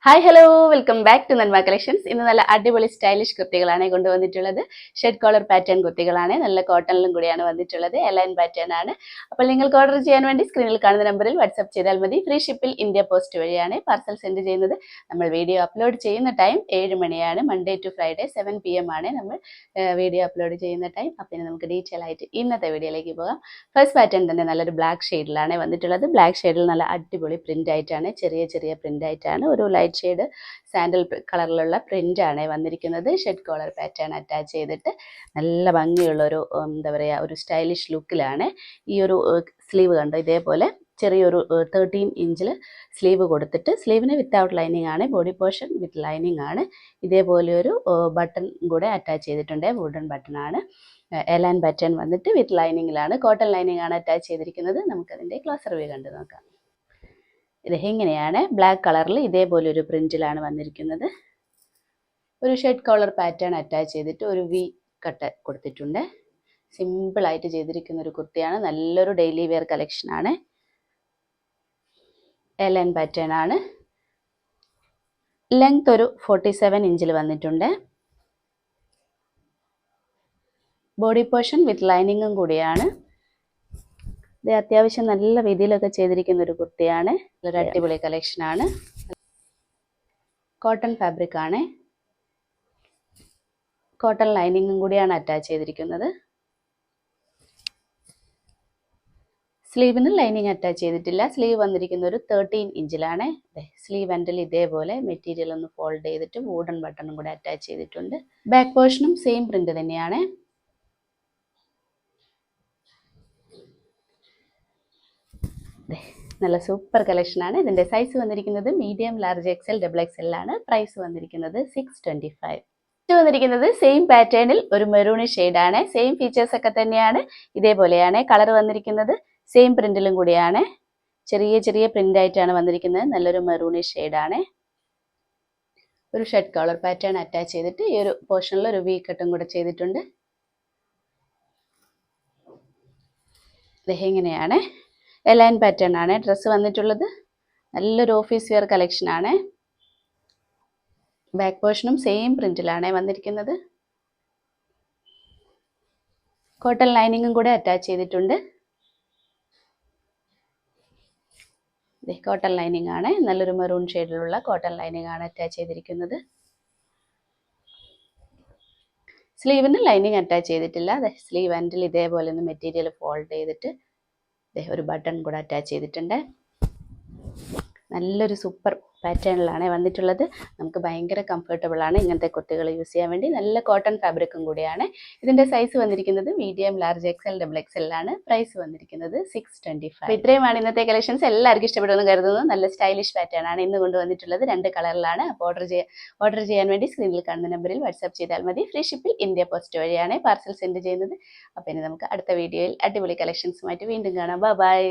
Hi hello welcome back to Nanma collections. ഇന്ന് നല്ല അടിപൊളി സ്റ്റൈലിഷ് കുർത്തികളാണ് കൊണ്ടുവന്നിട്ടുള്ളത്. ഷെഡ് കോളർ പാറ്റേൺ കുർത്തികളാണ്, നല്ല കോട്ടണിലും കൂടിയാണ് വന്നിട്ടുള്ളത്. എലൈൻ പാറ്റേൺ ആണ്. അപ്പോൾ നിങ്ങൾക്ക് ഓർഡർ ചെയ്യാൻ വേണ്ടി സ്ക്രീനിൽ കാണുന്ന നമ്പറിൽ വാട്സ്ആപ്പ് ചെയ്താൽ മതി. ഫ്രീ ഷിപ്പിൽ ഇന്ത്യ പോസ്റ്റ് വഴിയാണ് പാർസൽ സെൻഡ് ചെയ്യുന്നത്. നമ്മൾ വീഡിയോ അപ്ലോഡ് ചെയ്യുന്ന ടൈം 7 മണിയാണ്. മൺഡേ ടു ഫ്രൈഡേ 7 PM ആണ് നമ്മൾ വീഡിയോ അപ്ലോഡ് ചെയ്യുന്ന ടൈം. അപ്പോൾ നമുക്ക് ഡീറ്റെയിൽ ആയിട്ട് ഇന്നത്തെ വീഡിയോയിലേക്ക് പോകാം. ഫസ്റ്റ് പാറ്റേൺ തന്നെ നല്ലൊരു ബ്ലാക്ക് ഷെയ്ഡിലാണ് വന്നിട്ടുള്ളത്. ബ്ലാക്ക് ഷെയ്ഡിൽ നല്ല അടിപൊളി പ്രിന്റ് ആയിട്ടാണ്, ചെറിയ ചെറിയ പ്രിന്റ് ആയിട്ടാണ്, ഒരു ലൈറ്റ് ഷെയ്ഡ് സാൻഡൽ കളറിലുള്ള പ്രിന്റ് ആണ് വന്നിരിക്കുന്നത്. ഷെഡ് കോളർ പാറ്റേൺ അറ്റാച്ച് ചെയ്തിട്ട് നല്ല ഭംഗിയുള്ള ഒരു എന്താ പറയുക, ഒരു സ്റ്റൈലിഷ് ലുക്കിലാണ്. ഈ ഒരു സ്ലീവ് കണ്ടോ, ഇതേപോലെ ചെറിയൊരു 13 ഇഞ്ചിൽ സ്ലീവ് കൊടുത്തിട്ട്, സ്ലീവിന് വിത്തൗട്ട് ലൈനിങ് ആണ്, ബോഡി പോർഷൻ വിത്ത് ലൈനിങ് ആണ്. ഇതേപോലെ ഒരു ബട്ടൺ കൂടെ അറ്റാച്ച് ചെയ്തിട്ടുണ്ട്, വുഡൻ ബട്ടൺ ആണ്. എലാൻ പാറ്റേൺ വന്നിട്ട് വിത്ത് ലൈനിങ്ങിലാണ്, കോട്ടൺ ലൈനിങ് ആണ് അറ്റാച്ച് ചെയ്തിരിക്കുന്നത്. നമുക്കതിൻ്റെ ക്ലോസർ വ്യൂ കണ്ടു നോക്കാം. ഇത് ഇങ്ങനെയാണ്, ബ്ലാക്ക് കളറിൽ ഇതേപോലെ ഒരു പ്രിന്റിലാണ് വന്നിരിക്കുന്നത്. ഒരു ഷെഡ് കോളർ പാറ്റേൺ അറ്റാച്ച് ചെയ്തിട്ട് ഒരു വി കട്ട് കൊടുത്തിട്ടുണ്ട്. സിമ്പിളായിട്ട് ചെയ്തിരിക്കുന്ന ഒരു കുർത്തിയാണ്, നല്ലൊരു ഡെയിലി വെയർ കളക്ഷൻ ആണ്. എലൈൻ പാറ്റേൺ ആണ്. ലെങ്ത് ഒരു 47 ഇഞ്ചിൽ വന്നിട്ടുണ്ട്. ബോഡി പോർഷൻ വിത്ത് ലൈനിങ്ങും കൂടിയാണ്. ഇത് അത്യാവശ്യം നല്ല രീതിയിലൊക്കെ ചെയ്തിരിക്കുന്ന ഒരു കുർത്തിയാണ്. ഒരു അടിപൊളി കളക്ഷൻ ആണ്. കോട്ടൺ ഫാബ്രിക് ആണ്, കോട്ടൺ ലൈനിങ്ങും കൂടിയാണ് അറ്റാച്ച് ചെയ്തിരിക്കുന്നത്. സ്ലീവിന് ലൈനിങ് അറ്റാച്ച് ചെയ്തിട്ടില്ല. സ്ലീവ് വന്നിരിക്കുന്ന ഒരു 13 ഇഞ്ചിലാണ്. സ്ലീവ് എൻഡിൽ ഇതേപോലെ മെറ്റീരിയൽ ഒന്ന് ഫോൾഡ് ചെയ്തിട്ട് വുഡൻ ബട്ടണും കൂടെ അറ്റാച്ച് ചെയ്തിട്ടുണ്ട്. ബാക്ക് പോർഷനും സെയിം പ്രിന്റ് തന്നെയാണ്. നല്ല സൂപ്പർ കളക്ഷൻ ആണ്. ഇതിൻ്റെ സൈസ് വന്നിരിക്കുന്നത് മീഡിയം, ലാർജ്, XL, XXL ആണ്. പ്രൈസ് വന്നിരിക്കുന്നത് 625. വന്നിരിക്കുന്നത് സെയിം പാറ്റേണിൽ ഒരു മെറൂൺ ഷെയ്ഡാണ്. സെയിം ഫീച്ചേഴ്സ് ഒക്കെ തന്നെയാണ്, ഇതേപോലെയാണ് കളർ വന്നിരിക്കുന്നത്. സെയിം പ്രിന്റിലും കൂടിയാണ്, ചെറിയ ചെറിയ പ്രിന്റ് ആയിട്ടാണ് വന്നിരിക്കുന്നത്. നല്ലൊരു മെറൂണിഷ് ഷെയ്ഡാണ്. ഒരു ഷെഡ് കളർ പാറ്റേൺ അറ്റാച്ച് ചെയ്തിട്ട് ഈ ഒരു പോർഷനിൽ ഒരു വി കട്ടും കൂടെ ചെയ്തിട്ടുണ്ട്. ഇങ്ങനെയാണ്, എലൈൻ പാറ്റേൺ ആണ് ഡ്രസ്സ് വന്നിട്ടുള്ളത്. നല്ലൊരു ഓഫീസ് വെയർ കളക്ഷൻ ആണ്. ബാക്ക് പോർഷനും സെയിം പ്രിന്റിലാണ് വന്നിരിക്കുന്നത്. കോട്ടൺ ലൈനിങ്ങും കൂടെ അറ്റാച്ച് ചെയ്തിട്ടുണ്ട്. കോട്ടൺ ലൈനിങ് ആണ്, നല്ലൊരു മെറൂൺ ഷെയ്ഡിലുള്ള കോട്ടൺ ലൈനിങ് ആണ് അറ്റാച്ച് ചെയ്തിരിക്കുന്നത്. സ്ലീവിന് ലൈനിങ് അറ്റാച്ച് ചെയ്തിട്ടില്ല. സ്ലീവ് എൻഡിൽ ഇതേപോലെ ഒന്ന് മെറ്റീരിയൽ ഫോൾഡ് ചെയ്തിട്ട് ഒരു ബട്ടൺ കൂടെ അറ്റാച്ച് ചെയ്തിട്ടുണ്ട്. നല്ലൊരു സൂപ്പർ പാറ്റേണിലാണ് വന്നിട്ടുള്ളത്. നമുക്ക് ഭയങ്കര കംഫർട്ടബിൾ ആണ് ഇങ്ങനത്തെ കുർത്തികൾ യൂസ് ചെയ്യാൻ വേണ്ടി. നല്ല കോട്ടൺ ഫാബ്രിക്കും കൂടിയാണ്. ഇതിൻ്റെ സൈസ് വന്നിരിക്കുന്നത് മീഡിയം, ലാർജ്, XL, XXL ആണ്. പ്രൈസ് വന്നിരിക്കുന്നത് 625. അപ്പോൾ ഇത്രയുമാണ് ഇന്നത്തെ കളക്ഷൻസ്. എല്ലാവർക്കും ഇഷ്ടപ്പെടുമെന്ന് കരുതുന്നു. നല്ല സ്റ്റൈലിഷ് പാറ്റേൺ ആണ് ഇന്ന് കൊണ്ടുവന്നിട്ടുള്ളത്. 2 കളറിലാണ്. അപ്പോൾ ഓർഡർ ചെയ്യാൻ വേണ്ടി സ്ക്രീനിൽ കാണുന്ന നമ്പറിൽ വാട്സ്ആപ്പ് ചെയ്താൽ മതി. ഫ്രീ ഷിപ്പിൽ ഇന്ത്യ പോസ്റ്റ് വഴിയാണ് പാർസൽ സെൻഡ് ചെയ്യുന്നത്. അപ്പോൾ ഇനി നമുക്ക് അടുത്ത വീഡിയോയിൽ അടിപൊളി കളക്ഷൻസുമായിട്ട് വീണ്ടും കാണാം. ബൈ.